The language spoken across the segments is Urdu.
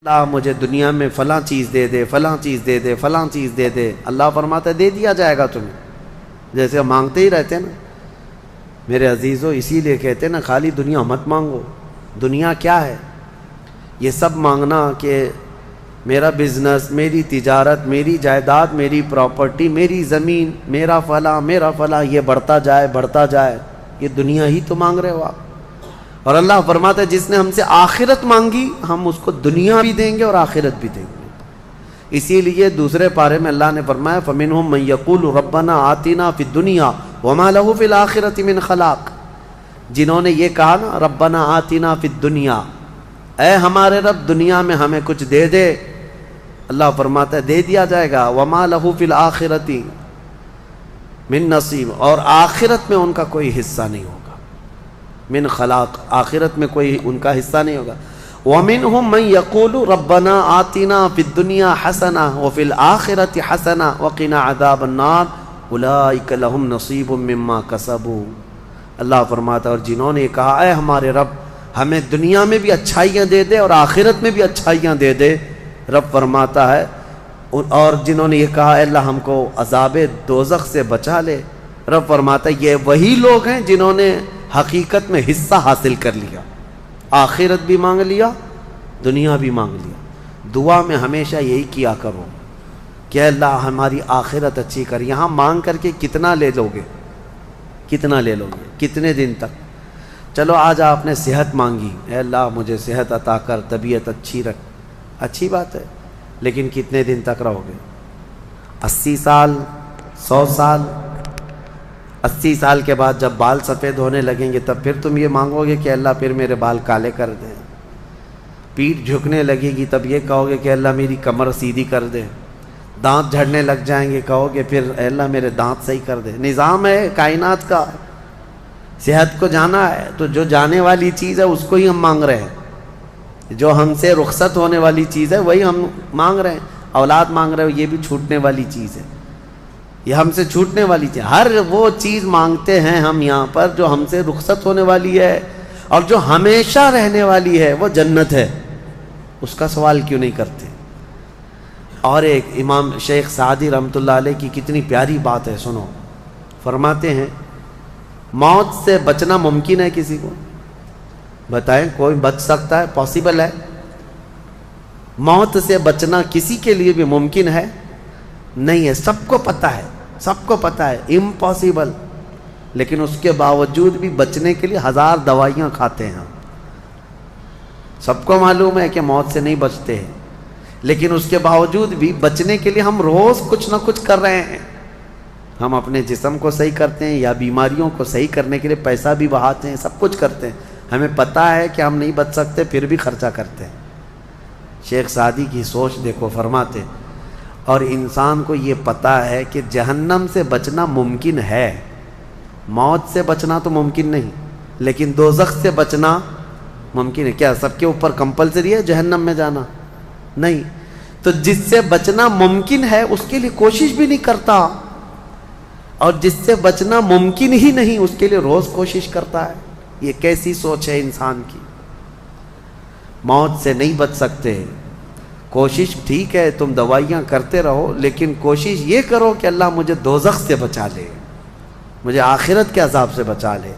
اللہ مجھے دنیا میں فلاں چیز دے دے، فلاں چیز دے دے، فلاں چیز دے دے، اللہ فرماتا ہے دے دیا جائے گا تمہیں، جیسے مانگتے ہی رہتے نا میرے عزیزو۔ اسی لیے کہتے ہیں نا خالی دنیا مت مانگو۔ دنیا کیا ہے؟ یہ سب مانگنا کہ میرا بزنس، میری تجارت، میری جائیداد، میری پراپرٹی، میری زمین، میرا فلاں یہ بڑھتا جائے بڑھتا جائے، یہ دنیا ہی تو مانگ رہے ہو آپ۔ اور اللہ فرماتا ہے جس نے ہم سے آخرت مانگی ہم اس کو دنیا بھی دیں گے اور آخرت بھی دیں گے۔ اسی لیے دوسرے پارے میں اللہ نے فرمایا فَمِنْهُمْ مَنْ يَقُولُ رَبَّنَا آتِنَا فِي الدُّنْيَا وَمَا لَهُ فِي الْآخِرَةِ مِنْ خَلَاقٍ، جنہوں نے یہ کہا نا ربنا آتنا فی الدنیا، اے ہمارے رب دنیا میں ہمیں کچھ دے دے، اللہ فرماتا ہے دے دیا جائے گا۔ وَمَا لَهُ فِي الْآخِرَةِ مِنْ نصیب، اور آخرت میں ان کا کوئی حصہ نہیں ہوگا۔ من خلاق، آخرت میں کوئی ان کا حصہ نہیں ہوگا۔ وَمِنْهُمْ مَنْ يَقُولُ رَبَّنَا آتِنَا فِي الدُّنْيَا حَسَنَةً وَفِي الْآخِرَةِ حَسَنَةً وَقِنَا عَذَابَ النَّارِ أُولَئِكَ لَهُمْ نَصِيبٌ مِّمَّا كَسَبُوا۔ اللہ فرماتا ہے اور جنہوں نے کہا اے ہمارے رب ہمیں دنیا میں بھی اچھائیاں دے دے اور آخرت میں بھی اچھائیاں دے دے، رب فرماتا ہے، اور جنہوں نے یہ کہا اے اللہ ہم کو عذاب دوزخ سے بچا لے، رب فرماتا ہے یہ وہی لوگ ہیں جنہوں نے حقیقت میں حصہ حاصل کر لیا، آخرت بھی مانگ لیا، دنیا بھی مانگ لیا۔ دعا میں ہمیشہ یہی کیا کرو کہ اللہ ہماری آخرت اچھی کر۔ یہاں مانگ کر کے کتنا لے لو گے؟ کتنا لے لو گے؟ کتنے دن تک؟ چلو آج آپ نے صحت مانگی، اے اللہ مجھے صحت عطا کر، طبیعت اچھی رکھ، اچھی بات ہے، لیکن کتنے دن تک رہو گے؟ 80 سال، 100 سال؟ 80 سال کے بعد جب بال سفید ہونے لگیں گے تب پھر تم یہ مانگو گے کہ اللہ پھر میرے بال کالے کر دے۔ پیٹھ جھکنے لگے گی تب یہ کہو گے کہ اللہ میری کمر سیدھی کر دے۔ دانت جھڑنے لگ جائیں گے کہو گے پھر اے اللہ میرے دانت صحیح کر دے۔ نظام ہے کائنات کا، صحت کو جانا ہے تو جو جانے والی چیز ہے اس کو ہی ہم مانگ رہے ہیں، جو ہم سے رخصت ہونے والی چیز ہے وہی ہم مانگ رہے ہیں۔ اولاد مانگ رہے ہو یہ بھی چھوٹنے والی چیز ہے، یہ ہم سے چھوٹنے والی چیز۔ ہر وہ چیز مانگتے ہیں ہم یہاں پر جو ہم سے رخصت ہونے والی ہے، اور جو ہمیشہ رہنے والی ہے وہ جنت ہے، اس کا سوال کیوں نہیں کرتے؟ اور ایک امام شیخ سعدی رحمۃ اللہ علیہ کی کتنی پیاری بات ہے، سنو۔ فرماتے ہیں موت سے بچنا ممکن ہے کسی کو؟ بتائیں کوئی بچ سکتا ہے؟ پاسبل ہے؟ موت سے بچنا کسی کے لیے بھی ممکن ہے؟ نہیں ہے، سب کو پتہ ہے، سب کو پتہ ہے امپاسبل، لیکن اس کے باوجود بھی بچنے کے لیے 1000 دوائیاں کھاتے ہیں ہم۔ سب کو معلوم ہے کہ موت سے نہیں بچتے ہیں، لیکن اس کے باوجود بھی بچنے کے لیے ہم روز کچھ نہ کچھ کر رہے ہیں۔ ہم اپنے جسم کو صحیح کرتے ہیں یا بیماریوں کو صحیح کرنے کے لیے پیسہ بھی بہاتے ہیں، سب کچھ کرتے ہیں۔ ہمیں پتہ ہے کہ ہم نہیں بچ سکتے پھر بھی خرچہ کرتے ہیں۔ شیخ سعدی کی سوچ دیکھو، فرماتے اور انسان کو یہ پتہ ہے کہ جہنم سے بچنا ممکن ہے، موت سے بچنا تو ممکن نہیں، لیکن دوزخ سے بچنا ممکن ہے۔ کیا سب کے اوپر کمپلسری ہے جہنم میں جانا؟ نہیں۔ تو جس سے بچنا ممکن ہے اس کے لیے کوشش بھی نہیں کرتا، اور جس سے بچنا ممکن ہی نہیں اس کے لیے روز کوشش کرتا ہے۔ یہ کیسی سوچ ہے انسان کی؟ موت سے نہیں بچ سکتے، کوشش ٹھیک ہے تم دوائیاں کرتے رہو، لیکن کوشش یہ کرو کہ اللہ مجھے دوزخ سے بچا لے، مجھے آخرت کے عذاب سے بچا لے۔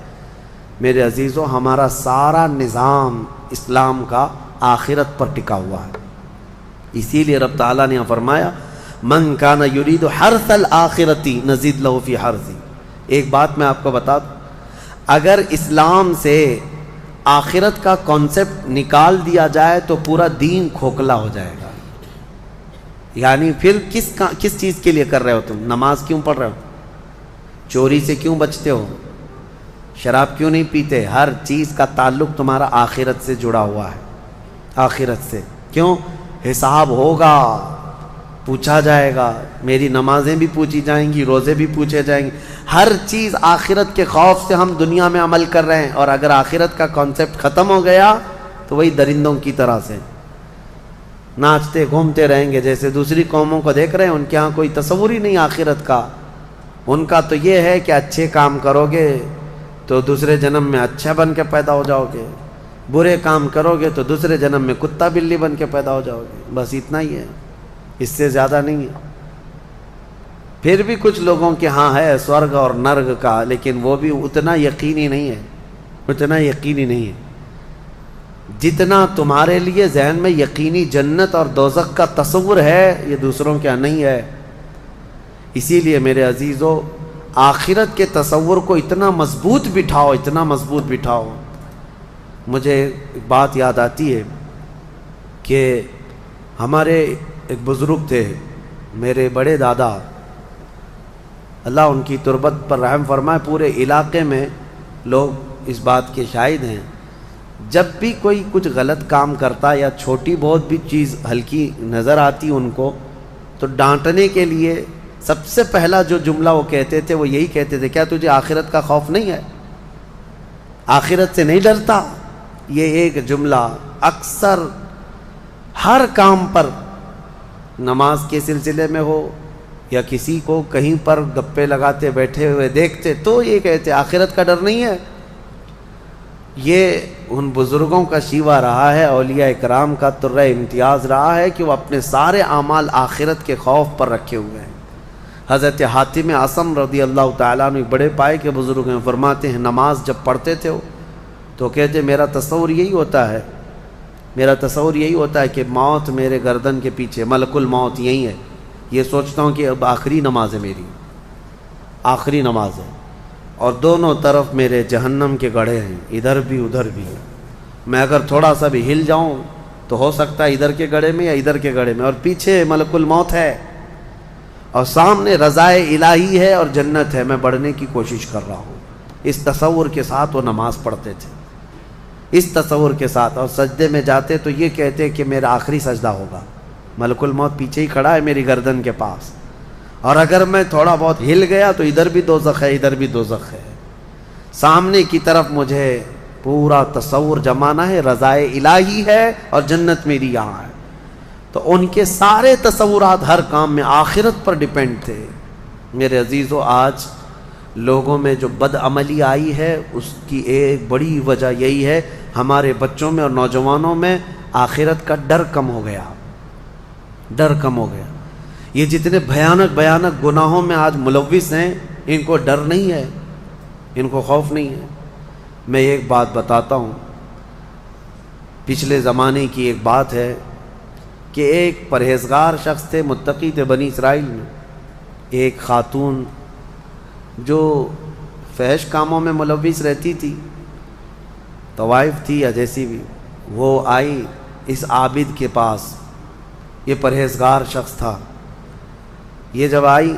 میرے عزیزو ہمارا سارا نظام اسلام کا آخرت پر ٹکا ہوا ہے، اسی لیے رب تعالیٰ نے فرمایا من کان یرید حرث الآخرۃ نزید لہ فی حرثہ۔ ایک بات میں آپ کو بتا دوں، اگر اسلام سے آخرت کا کانسیپٹ نکال دیا جائے تو پورا دین کھوکھلا ہو جائے گا۔ یعنی پھر کس چیز کے لیے کر رہے ہو تم؟ نماز کیوں پڑھ رہے ہو؟ چوری سے کیوں بچتے ہو؟ شراب کیوں نہیں پیتے؟ ہر چیز کا تعلق تمہارا آخرت سے جڑا ہوا ہے، آخرت سے۔ کیوں؟ حساب ہوگا، پوچھا جائے گا، میری نمازیں بھی پوچھی جائیں گی، روزے بھی پوچھے جائیں گے، ہر چیز آخرت کے خوف سے ہم دنیا میں عمل کر رہے ہیں، اور اگر آخرت کا کانسیپٹ ختم ہو گیا تو وہی درندوں کی طرح سے ناچتے گھومتے رہیں گے۔ جیسے دوسری قوموں کو دیکھ رہے ہیں، ان کے ہاں کوئی تصور ہی نہیں آخرت کا، ان کا تو یہ ہے کہ اچھے کام کرو گے تو دوسرے جنم میں اچھا بن کے پیدا ہو جاؤ گے، برے کام کرو گے تو دوسرے جنم میں کتا بلی بن کے پیدا ہو جاؤ گے، بس اتنا ہی ہے، اس سے زیادہ نہیں ہے۔ پھر بھی کچھ لوگوں کے ہاں ہے سورگ اور نرگ کا، لیکن وہ بھی اتنا یقینی نہیں ہے، اتنا یقینی نہیں ہے جتنا تمہارے لیے ذہن میں یقینی جنت اور دوزخ کا تصور ہے، یہ دوسروں کے ہاں نہیں ہے۔ اسی لیے میرے عزیزو، آخرت کے تصور کو اتنا مضبوط بٹھاؤ، اتنا مضبوط بٹھاؤ۔ مجھے ایک بات یاد آتی ہے کہ ہمارے ایک بزرگ تھے، میرے بڑے دادا، اللہ ان کی تربت پر رحم فرمائے، پورے علاقے میں لوگ اس بات کے شاہد ہیں، جب بھی کوئی کچھ غلط کام کرتا یا چھوٹی بہت بھی چیز ہلکی نظر آتی ان کو، تو ڈانٹنے کے لیے سب سے پہلا جو جملہ وہ کہتے تھے وہ یہی کہتے تھے، کیا تجھے آخرت کا خوف نہیں ہے؟ آخرت سے نہیں ڈرتا؟ یہ ایک جملہ اکثر ہر کام پر، نماز کے سلسلے میں ہو یا کسی کو کہیں پر گپے لگاتے بیٹھے ہوئے دیکھتے تو یہ کہتے آخرت کا ڈر نہیں ہے۔ یہ ان بزرگوں کا شیوا رہا ہے، اولیاء اکرام کا طرہ امتیاز رہا ہے کہ وہ اپنے سارے اعمال آخرت کے خوف پر رکھے ہوئے ہیں۔ حضرت حاتم اصم رضی اللہ تعالیٰ عنہ بڑے پائے کے بزرگ ہیں، فرماتے ہیں نماز جب پڑھتے تھے وہ تو کہتے میرا تصور یہی ہوتا ہے، میرا تصور یہی ہوتا ہے کہ موت میرے گردن کے پیچھے، ملک الموت یہی ہے، یہ سوچتا ہوں کہ اب آخری نماز ہے، میری آخری نماز ہے، اور دونوں طرف میرے جہنم کے گڑھے ہیں، ادھر بھی ادھر بھی، میں اگر تھوڑا سا بھی ہل جاؤں تو ہو سکتا ہے ادھر کے گڑھے میں یا ادھر کے گڑھے میں، اور پیچھے ملک الموت ہے اور سامنے رضائے الہی ہے اور جنت ہے، میں بڑھنے کی کوشش کر رہا ہوں۔ اس تصور کے ساتھ وہ نماز پڑھتے تھے، اس تصور کے ساتھ، اور سجدے میں جاتے تو یہ کہتے کہ میرا آخری سجدہ ہوگا، ملک الموت پیچھے ہی کھڑا ہے میری گردن کے پاس، اور اگر میں تھوڑا بہت ہل گیا تو ادھر بھی دوزخ ہے، ادھر بھی دوزخ ہے، سامنے کی طرف مجھے پورا تصور جمانا ہے، رضائے الہی ہے اور جنت میری یہاں ہے۔ تو ان کے سارے تصورات ہر کام میں آخرت پر ڈیپینڈ تھے۔ میرے عزیزو، آج لوگوں میں جو بد عملی آئی ہے اس کی ایک بڑی وجہ یہی ہے، ہمارے بچوں میں اور نوجوانوں میں آخرت کا ڈر کم ہو گیا، ڈر کم ہو گیا۔ یہ جتنے بھیانک بھیانک گناہوں میں آج ملوث ہیں، ان کو ڈر نہیں ہے، ان کو خوف نہیں ہے۔ میں ایک بات بتاتا ہوں، پچھلے زمانے کی ایک بات ہے کہ ایک پرہیزگار شخص تھے، متقی تھے بنی اسرائیل میں، ایک خاتون جو فحش کاموں میں ملوث رہتی تھی، طوائف تھی یا جیسی بھی، وہ آئی اس عابد کے پاس، یہ پرہیزگار شخص تھا۔ یہ جب آئی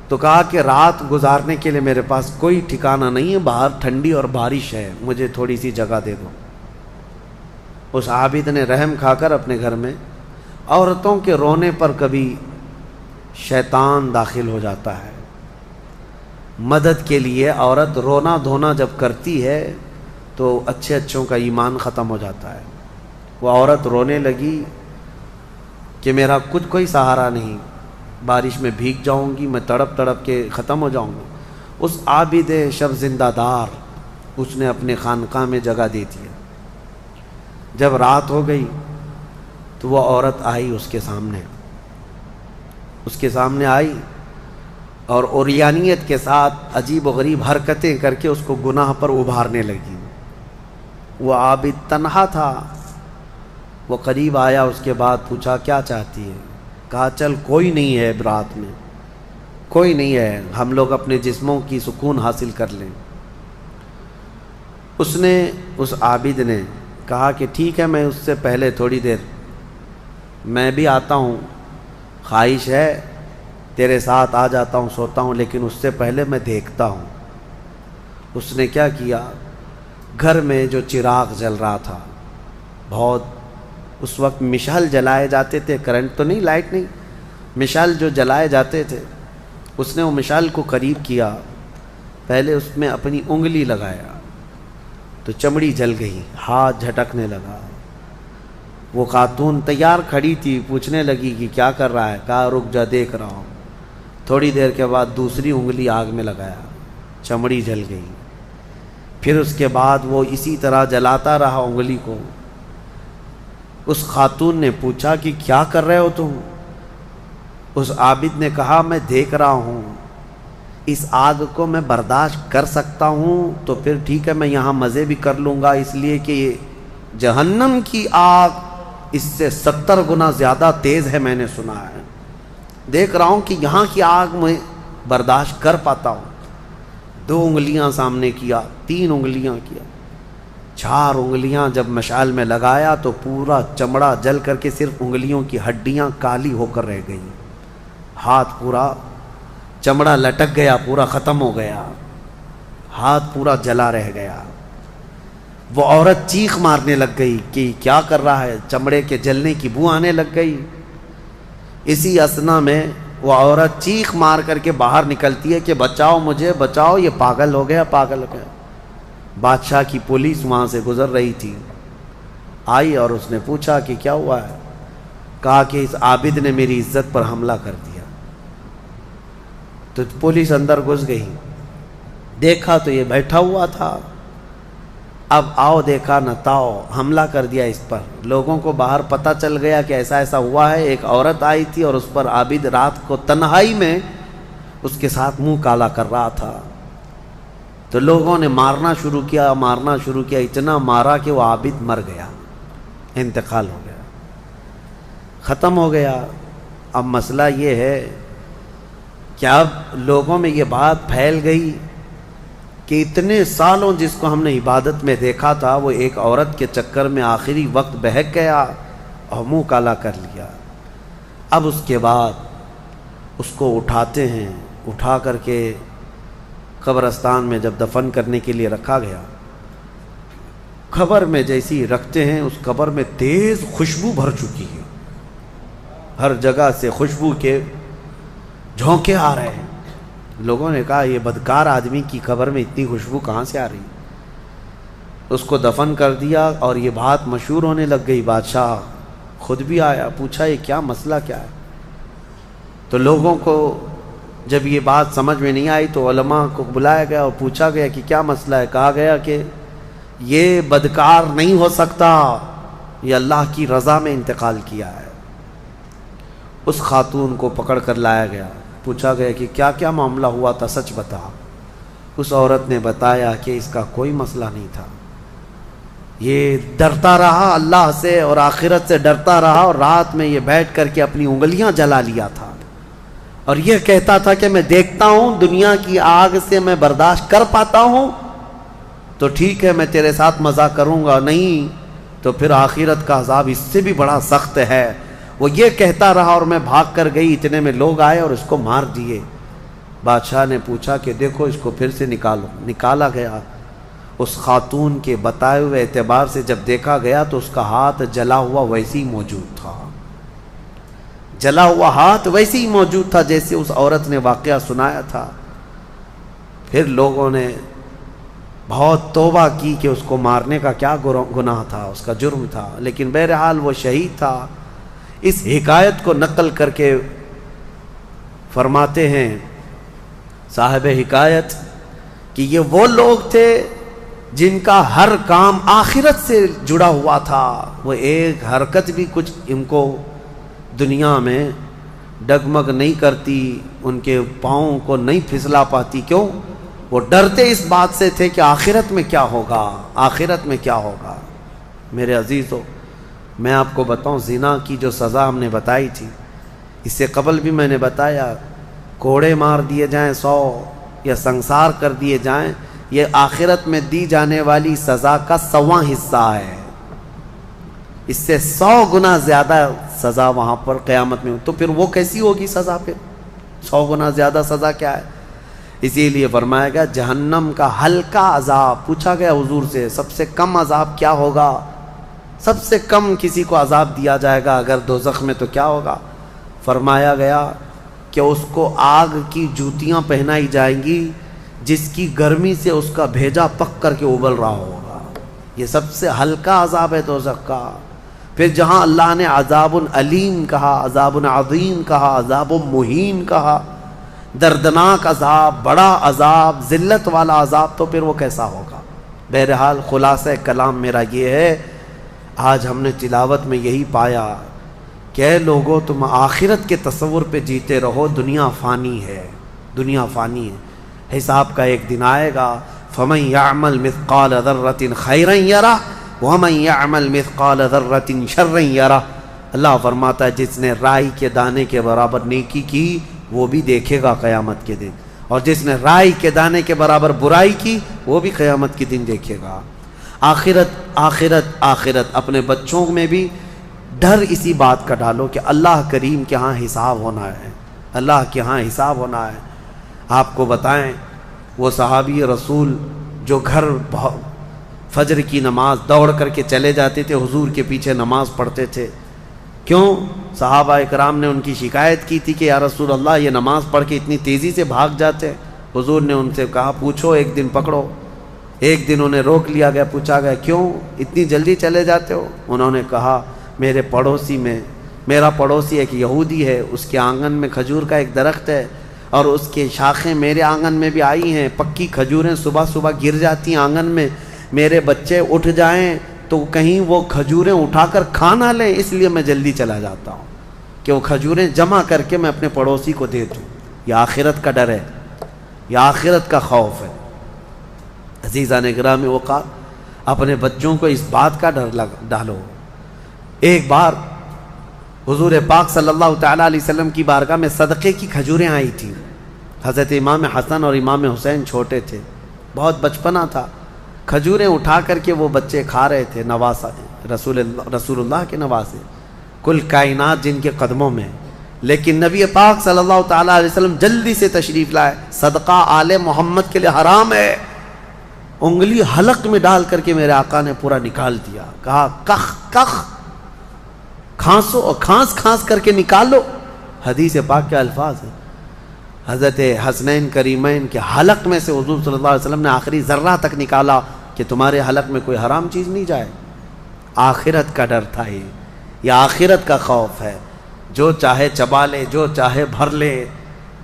تو کہا کہ رات گزارنے کے لیے میرے پاس کوئی ٹھکانہ نہیں ہے، باہر ٹھنڈی اور بارش ہے، مجھے تھوڑی سی جگہ دے دو۔ اس عابد نے رحم کھا کر اپنے گھر میں، عورتوں کے رونے پر کبھی شیطان داخل ہو جاتا ہے، مدد کے لیے عورت رونا دھونا جب کرتی ہے تو اچھے اچھوں کا ایمان ختم ہو جاتا ہے۔ وہ عورت رونے لگی کہ میرا کچھ کوئی سہارا نہیں، بارش میں بھیگ جاؤں گی، میں تڑپ تڑپ کے ختم ہو جاؤں گا۔ اس عابد شب زندہ دار اس نے اپنے خانقاہ میں جگہ دی تھی۔ جب رات ہو گئی تو وہ عورت آئی اس کے سامنے آئی اور عریانیت کے ساتھ عجیب و غریب حرکتیں کر کے اس کو گناہ پر ابھارنے لگی۔ وہ عابد تنہا تھا، وہ قریب آیا، اس کے بعد پوچھا کیا چاہتی ہے؟ کہا چل کوئی نہیں ہے رات میں، کوئی نہیں ہے، ہم لوگ اپنے جسموں کی سکون حاصل کر لیں۔ اس عابد نے کہا کہ ٹھیک ہے، میں اس سے پہلے تھوڑی دیر میں بھی آتا ہوں، خواہش ہے تیرے ساتھ آ جاتا ہوں، سوتا ہوں، لیکن اس سے پہلے میں دیکھتا ہوں۔ اس نے کیا کیا، گھر میں جو چراغ جل رہا تھا، بہت اس وقت مشعل جلائے جاتے تھے، کرنٹ تو نہیں، لائٹ نہیں، مشعل جو جلائے جاتے تھے، اس نے وہ مشعل کو قریب کیا، پہلے اس میں اپنی انگلی لگایا تو چمڑی جل گئی، ہاتھ جھٹکنے لگا۔ وہ خاتون تیار کھڑی تھی، پوچھنے لگی کہ کیا کر رہا ہے؟ کہا رک جا، دیکھ رہا ہوں۔ تھوڑی دیر کے بعد دوسری انگلی آگ میں لگایا، چمڑی جل گئی۔ پھر اس کے بعد وہ اسی طرح جلاتا رہا انگلی کو۔ اس خاتون نے پوچھا کہ کیا کر رہے ہو تم؟ اس عابد نے کہا میں دیکھ رہا ہوں، اس آگ کو میں برداشت کر سکتا ہوں تو پھر ٹھیک ہے، میں یہاں مزے بھی کر لوں گا، اس لیے کہ جہنم کی آگ اس سے 70 گنا زیادہ تیز ہے، میں نے سنا ہے، دیکھ رہا ہوں کہ یہاں کی آگ میں برداشت کر پاتا ہوں۔ 2 انگلیاں سامنے کیا، 3 انگلیاں کیا، 4 انگلیاں جب مشعل میں لگایا تو پورا چمڑا جل کر کے صرف انگلیوں کی ہڈیاں کالی ہو کر رہ گئیں، ہاتھ پورا چمڑا لٹک گیا، پورا ختم ہو گیا، ہاتھ پورا جلا رہ گیا۔ وہ عورت چیخ مارنے لگ گئی کہ کیا کر رہا ہے، چمڑے کے جلنے کی بو آنے لگ گئی۔ اسی اثنا میں وہ عورت چیخ مار کر کے باہر نکلتی ہے کہ بچاؤ مجھے، بچاؤ، یہ پاگل ہو گیا، پاگل ہو گیا۔ بادشاہ کی پولیس وہاں سے گزر رہی تھی، آئی اور اس نے پوچھا کہ کیا ہوا ہے؟ کہا کہ اس عابد نے میری عزت پر حملہ کر دیا۔ تو پولیس اندر گھس گئی، دیکھا تو یہ بیٹھا ہوا تھا، اب آؤ دیکھا نہ تاؤ، حملہ کر دیا اس پر۔ لوگوں کو باہر پتہ چل گیا کہ ایسا ایسا ہوا ہے، ایک عورت آئی تھی اور اس پر عابد رات کو تنہائی میں اس کے ساتھ منہ کالا کر رہا تھا۔ تو لوگوں نے مارنا شروع کیا، اتنا مارا کہ وہ عابد مر گیا، انتقال ہو گیا، ختم ہو گیا۔ اب مسئلہ یہ ہے کہ اب لوگوں میں یہ بات پھیل گئی کہ اتنے سالوں جس کو ہم نے عبادت میں دیکھا تھا وہ ایک عورت کے چکر میں آخری وقت بہک گیا اور منہ کالا کر لیا۔ اب اس کے بعد اس کو اٹھاتے ہیں، اٹھا کر کے قبرستان میں جب دفن کرنے کے لیے رکھا گیا، قبر میں جیسی رکھتے ہیں اس قبر میں تیز خوشبو بھر چکی ہے، ہر جگہ سے خوشبو کے جھونکے آ رہے ہیں۔ لوگوں نے کہا یہ بدکار آدمی کی قبر میں اتنی خوشبو کہاں سے آ رہی؟ اس کو دفن کر دیا اور یہ بات مشہور ہونے لگ گئی۔ بادشاہ خود بھی آیا، پوچھا یہ کیا مسئلہ کیا ہے؟ تو لوگوں کو جب یہ بات سمجھ میں نہیں آئی تو علماء کو بلایا گیا اور پوچھا گیا کہ کیا مسئلہ ہے؟ کہا گیا کہ یہ بدکار نہیں ہو سکتا، یہ اللہ کی رضا میں انتقال کیا ہے۔ اس خاتون کو پکڑ کر لایا گیا، پوچھا گیا کہ کیا کیا معاملہ ہوا تھا، سچ بتا۔ اس عورت نے بتایا کہ اس کا کوئی مسئلہ نہیں تھا، یہ ڈرتا رہا اللہ سے اور آخرت سے ڈرتا رہا، اور رات میں یہ بیٹھ کر کے اپنی انگلیاں جلا لیا تھا، اور یہ کہتا تھا کہ میں دیکھتا ہوں دنیا کی آگ سے میں برداشت کر پاتا ہوں تو ٹھیک ہے میں تیرے ساتھ مزہ کروں گا، نہیں تو پھر آخرت کا عذاب اس سے بھی بڑا سخت ہے۔ وہ یہ کہتا رہا اور میں بھاگ کر گئی، اتنے میں لوگ آئے اور اس کو مار دیے۔ بادشاہ نے پوچھا کہ دیکھو اس کو پھر سے نکالو، نکالا گیا۔ اس خاتون کے بتائے ہوئے اعتبار سے جب دیکھا گیا تو اس کا ہاتھ جلا ہوا ویسے ہی موجود تھا، جلا ہوا ہاتھ ویسے ہی موجود تھا جیسے اس عورت نے واقعہ سنایا تھا۔ پھر لوگوں نے بہت توبہ کی کہ اس کو مارنے کا کیا گناہ تھا، اس کا جرم تھا، لیکن بہرحال وہ شہید تھا۔ اس حکایت کو نقل کر کے فرماتے ہیں صاحب حکایت کہ یہ وہ لوگ تھے جن کا ہر کام آخرت سے جڑا ہوا تھا، وہ ایک حرکت بھی کچھ ان کو دنیا میں ڈگمگ نہیں کرتی، ان کے پاؤں کو نہیں پھسلا پاتی۔ کیوں؟ وہ ڈرتے اس بات سے تھے کہ آخرت میں کیا ہوگا، آخرت میں کیا ہوگا۔ میرے عزیزو، میں آپ کو بتاؤں زنا کی جو سزا ہم نے بتائی تھی، اس سے قبل بھی میں نے بتایا، کوڑے مار دیے جائیں 100 یا سنسار کر دیے جائیں، یہ آخرت میں دی جانے والی سزا کا 100واں حصہ ہے، اس سے 100 گنا زیادہ سزا وہاں پر قیامت میں۔ تو پھر وہ کیسی ہوگی سزا؟ پھر 100 گنا زیادہ سزا کیا ہے؟ اسی لیے فرمایا گیا جہنم کا ہلکا عذاب۔ پوچھا گیا حضور سے سب سے کم عذاب کیا ہوگا؟ سب سے کم کسی کو عذاب دیا جائے گا اگر دوزخ میں تو کیا ہوگا؟ فرمایا گیا کہ اس کو آگ کی جوتیاں پہنائی جائیں گی جس کی گرمی سے اس کا بھیجا پک کر کے ابل رہا ہوگا۔ یہ سب سے ہلکا عذاب ہے دوزخ کا۔ پھر جہاں اللہ نے عذاب علیم کہا، عذاب عظیم کہا، عذاب مہین کہا، دردناک عذاب، بڑا عذاب، ذلت والا عذاب، تو پھر وہ کیسا ہوگا؟ بہرحال خلاصہ کلام میرا یہ ہے، آج ہم نے تلاوت میں یہی پایا کہ اے لوگو تم آخرت کے تصور پہ جیتے رہو، دنیا فانی ہے، دنیا فانی ہے، حساب کا ایک دن آئے گا۔ فَمَن يَعْمَلْ مِثْقَالَ ذَرَّةٍ خَيْرًا يَرَهُ وَمَن يَعْمَلْ مِثْقَالَ ذَرَّةٍ شَرًّا يَرَهُ۔ اللہ فرماتا ہے جس نے رائی کے دانے کے برابر نیکی کی وہ بھی دیکھے گا قیامت کے دن، اور جس نے رائی کے دانے کے برابر برائی کی وہ بھی قیامت کے دن دیکھے گا۔ آخرت آخرت آخرت، اپنے بچوں میں بھی ڈر اسی بات کا ڈالو کہ اللہ کریم کے ہاں حساب ہونا ہے، اللہ کے ہاں حساب ہونا ہے۔ آپ کو بتائیں وہ صحابی رسول جو گھر فجر کی نماز دوڑ کر کے چلے جاتے تھے، حضور کے پیچھے نماز پڑھتے تھے، کیوں؟ صحابہ اکرام نے ان کی شکایت کی تھی کہ یا رسول اللہ یہ نماز پڑھ کے اتنی تیزی سے بھاگ جاتے۔ حضور نے ان سے کہا پوچھو، ایک دن پکڑو۔ ایک دن انہیں روک لیا گیا، پوچھا گیا کیوں اتنی جلدی چلے جاتے ہو؟ انہوں نے کہا میرے پڑوسی میں، میرا پڑوسی ایک یہودی ہے، اس کے آنگن میں کھجور کا ایک درخت ہے اور اس کے شاخیں میرے آنگن میں بھی آئی ہیں، پکی کھجوریں صبح صبح گر جاتی ہیں آنگن میں، میرے بچے اٹھ جائیں تو کہیں وہ کھجوریں اٹھا کر کھا نہ لیں، اس لیے میں جلدی چلا جاتا ہوں کہ وہ کھجوریں جمع کر کے میں اپنے پڑوسی کو دے دوں۔ یہ آخرت کا ڈر ہے، یہ آخرت کا خوف ہے۔ عزیزان گرامی اوقات، اپنے بچوں کو اس بات کا ڈر ڈالو۔ ایک بار حضور پاک صلی اللہ تعالیٰ علیہ وسلم کی بارگاہ میں صدقے کی کھجوریں آئی تھیں۔ حضرت امام حسن اور امام حسین چھوٹے تھے، بہت بچپنا تھا، کھجوریں اٹھا کر کے وہ بچے کھا رہے تھے، نواسا رسول اللہ کے نواسے، کل کائنات جن کے قدموں میں، لیکن نبی پاک صلی اللہ تعالیٰ علیہ وسلم جلدی سے تشریف لائے۔ صدقہ آل محمد کے لیے حرام ہے، انگلی حلق میں ڈال کر کے میرے آقا نے پورا نکال دیا، کہا کخ کخ، کھانسو اور کھانس کھانس کر کے نکال لو۔ حدیث پاک کے الفاظ ہیں۔ حضرت حسنین کریمین کے حلق میں سے حضور صلی اللہ علیہ وسلم نے آخری ذرہ تک نکالا کہ تمہارے حلق میں کوئی حرام چیز نہیں جائے۔ آخرت کا ڈر تھا یہ آخرت کا خوف ہے۔ جو چاہے چبا لے، جو چاہے بھر لے۔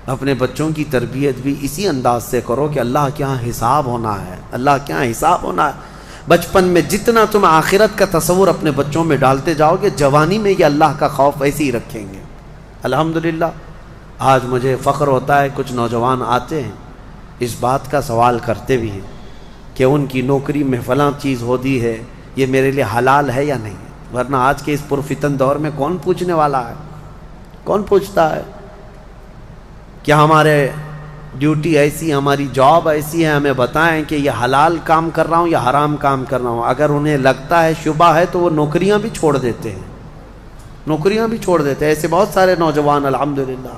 اپنے بچوں کی تربیت بھی اسی انداز سے کرو کہ اللہ کے یہاں حساب ہونا ہے، اللہ کے یہاں حساب ہونا ہے۔ بچپن میں جتنا تم آخرت کا تصور اپنے بچوں میں ڈالتے جاؤ گے، جوانی میں یہ اللہ کا خوف ایسے ہی رکھیں گے۔ الحمدللہ آج مجھے فخر ہوتا ہے، کچھ نوجوان آتے ہیں اس بات کا سوال کرتے بھی ہیں کہ ان کی نوکری میں فلاں چیز ہوتی ہے، یہ میرے لیے حلال ہے یا نہیں، ورنہ آج کے اس پرفتن دور میں کون پوچھنے والا ہے؟ کون پوچھتا ہے؟ کیا ہمارے ڈیوٹی ایسی، ہماری جاب ایسی ہے، ہمیں بتائیں کہ یہ حلال کام کر رہا ہوں یا حرام کام کر رہا ہوں۔ اگر انہیں لگتا ہے شبہ ہے تو وہ نوکریاں بھی چھوڑ دیتے ہیں، نوکریاں بھی چھوڑ دیتے ہیں۔ ایسے بہت سارے نوجوان الحمدللہ۔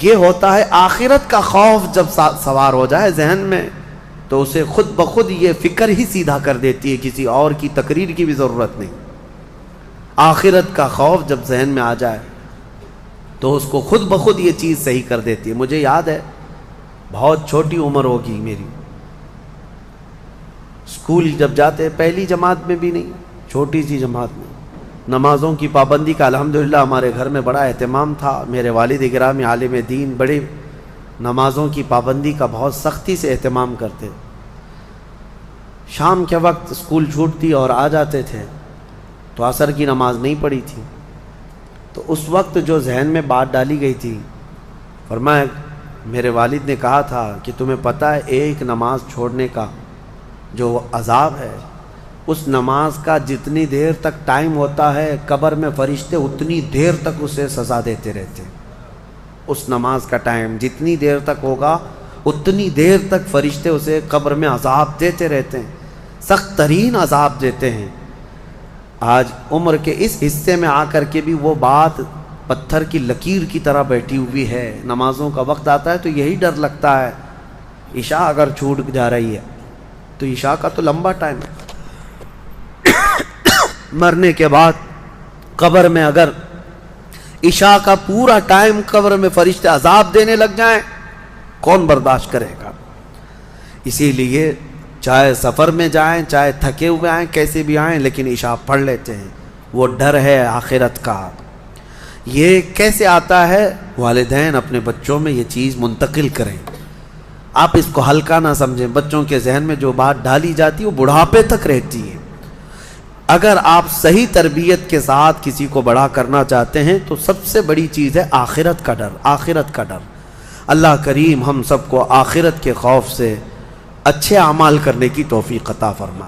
یہ ہوتا ہے آخرت کا خوف جب سوار ہو جائے ذہن میں تو اسے خود بخود یہ فکر ہی سیدھا کر دیتی ہے، کسی اور کی تقریر کی بھی ضرورت نہیں۔ آخرت کا خوف جب ذہن میں آ جائے تو اس کو خود بخود یہ چیز صحیح کر دیتی ہے۔ مجھے یاد ہے بہت چھوٹی عمر ہوگی میری، اسکول جب جاتے پہلی جماعت میں بھی نہیں، چھوٹی سی جماعت میں، نمازوں کی پابندی کا الحمدللہ ہمارے گھر میں بڑا اہتمام تھا۔ میرے والد گرامی عالم دین، بڑے نمازوں کی پابندی کا بہت سختی سے اہتمام کرتے۔ شام کے وقت اسکول چھوٹتی اور آ جاتے تھے تو عصر کی نماز نہیں پڑھی تھی، تو اس وقت جو ذہن میں بات ڈالی گئی تھی، فرمایا میرے والد نے کہا تھا کہ تمہیں پتہ ہے ایک نماز چھوڑنے کا جو عذاب ہے، اس نماز کا جتنی دیر تک ٹائم ہوتا ہے قبر میں فرشتے اتنی دیر تک اسے سزا دیتے رہتے ہیں۔ اس نماز کا ٹائم جتنی دیر تک ہوگا اتنی دیر تک فرشتے اسے قبر میں عذاب دیتے رہتے ہیں، سخت ترین عذاب دیتے ہیں۔ آج عمر کے اس حصے میں آ کر کے بھی وہ بات پتھر کی لکیر کی طرح بیٹھی ہوئی ہے۔ نمازوں کا وقت آتا ہے تو یہی ڈر لگتا ہے، عشاء اگر چھوٹ جا رہی ہے تو عشاء کا تو لمبا ٹائم ہے، مرنے کے بعد قبر میں اگر عشاء کا پورا ٹائم قبر میں فرشتے عذاب دینے لگ جائیں، کون برداشت کرے گا؟ اسی لیے چاہے سفر میں جائیں، چاہے تھکے ہوئے آئیں، کیسے بھی آئیں، لیکن عشاء پڑھ لیتے ہیں۔ وہ ڈر ہے آخرت کا۔ یہ کیسے آتا ہے؟ والدین اپنے بچوں میں یہ چیز منتقل کریں۔ آپ اس کو ہلکا نہ سمجھیں. بچوں کے ذہن میں جو بات ڈالی جاتی ہے وہ بڑھاپے تک رہتی ہے. اگر آپ صحیح تربیت کے ساتھ کسی کو بڑا کرنا چاہتے ہیں تو سب سے بڑی چیز ہے آخرت کا ڈر. آخرت کا ڈر. اللہ کریم ہم سب کو آخرت کے خوف سے اچھے اعمال کرنے کی توفیق عطا فرمائے.